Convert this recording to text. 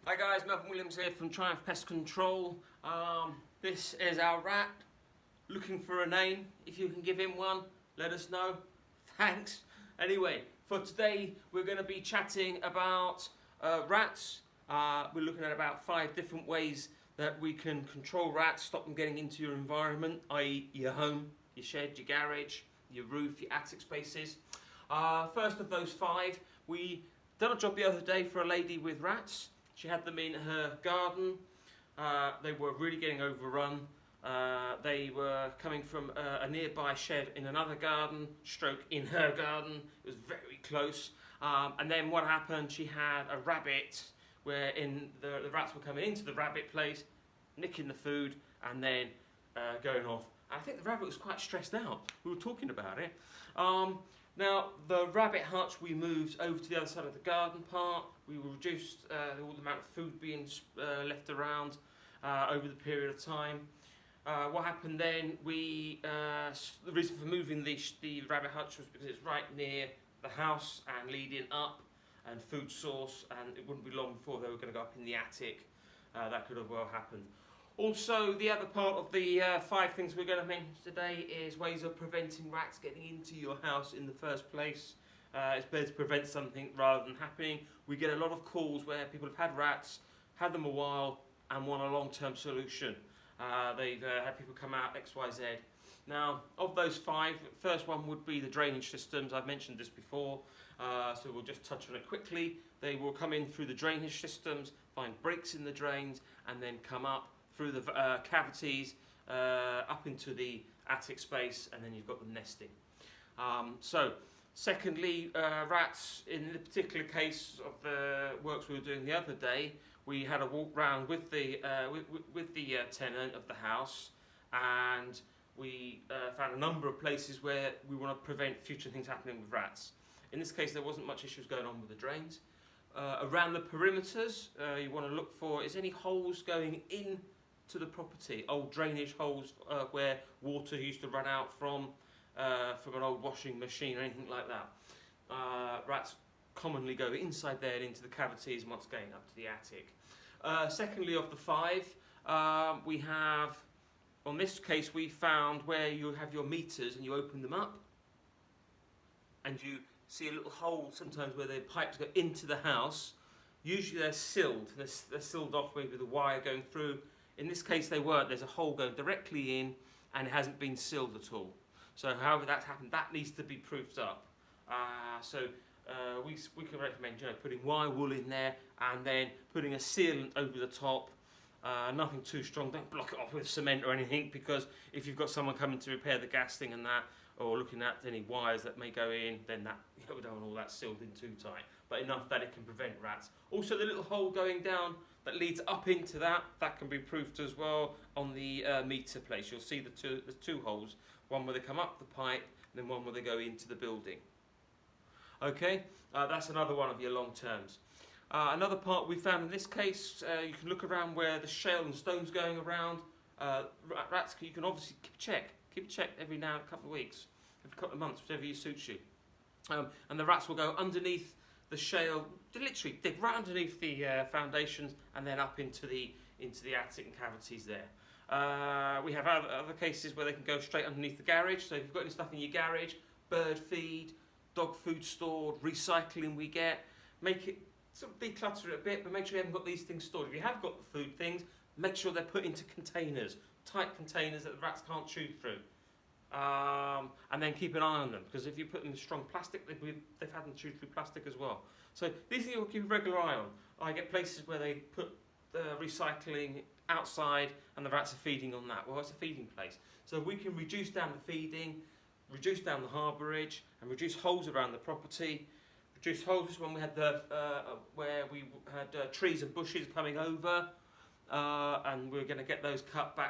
Hi guys, Melvin Williams here from Triumph Pest Control. This is our rat, looking for a name. If you can give him one, let us know. Thanks. Anyway, for today we're going to be chatting about rats. We're looking at about 5 different ways that we can control rats, stop them getting into your environment, i.e. your home, your shed, your garage, your roof, your attic spaces. First of those 5, we done a job the other day for a lady with rats. She had them in her garden. They were really getting overrun. They were coming from a nearby shed in another garden, stroke in her garden. It was very close. And then what happened, she had a rabbit where the rats were coming into the rabbit place, nicking the food, and then going off. I think the rabbit was quite stressed out. We were talking about it. Now, the rabbit hutch we moved over to the other side of the garden part. We reduced all the amount of food being left around over the period of time. What happened then, the reason for moving the rabbit hutch was because it's right near the house and leading up and food source, and it wouldn't be long before they were going to go up in the attic. That could have well happened. Also, the other part of the 5 things we're going to mention today is ways of preventing rats getting into your house in the first place. It's better to prevent something rather than happening. We get a lot of calls where people have had rats, had them a while, and want a long-term solution. They've had people come out X, Y, Z. Now, of those 5, first one would be the drainage systems. I've mentioned this before, so we'll just touch on it quickly. They will come in through the drainage systems, find breaks in the drains, and then come up through the cavities up into the attic space, and then you've got them nesting. Secondly, rats, in the particular case of the works we were doing the other day, we had a walk round with the tenant of the house, and we found a number of places where we want to prevent future things happening with rats. In this case, there wasn't much issues going on with the drains. Around the perimeters, you want to look for, is any holes going in to the property, old drainage holes where water used to run out from an old washing machine or anything like that. Rats commonly go inside there and into the cavities once going up to the attic. Secondly, of the 5, we have, on this case, we found where you have your meters and you open them up and you see a little hole sometimes where the pipes go into the house. Usually they're sealed. They're sealed off maybe with a wire going through. In this case they weren't. There's a hole going directly in and it hasn't been sealed at all. So however that's happened, that needs to be proofed up. We can recommend putting wire wool in there and then putting a sealant over the top. Nothing too strong. Don't block it off with cement or anything, because if you've got someone coming to repair the gas thing and that, or looking at any wires that may go in, then that, we don't want all that sealed in too tight, but enough that it can prevent rats. Also, the little hole going down that leads up into that can be proofed as well on the meter place. You'll see there's 2 holes, one where they come up the pipe and then one where they go into the building. Okay, that's another one of your long terms. Another part we found in this case, you can look around where the shale and stones going around. Rats, you can obviously keep a check every now and a couple of weeks, every couple of months, whatever suits you. And the rats will go underneath the shale, literally dig right underneath the foundations and then up into the attic and cavities there. We have other cases where they can go straight underneath the garage. So if you've got any stuff in your garage, bird feed, dog food stored, recycling we get, make it sort of declutter it a bit, but make sure you haven't got these things stored. If you have got the food things, make sure they're put into containers, tight containers that the rats can't chew through. And then keep an eye on them, because if you put them in strong plastic, they've had them chew through plastic as well. So these things you'll keep a regular eye on. I get places where they put the recycling outside and the rats are feeding on that. Well, it's a feeding place. So we can reduce down the feeding, reduce down the harbourage, and reduce holes around the property. Reduce holes when we had where we had trees and bushes coming over, and we're going to get those cut back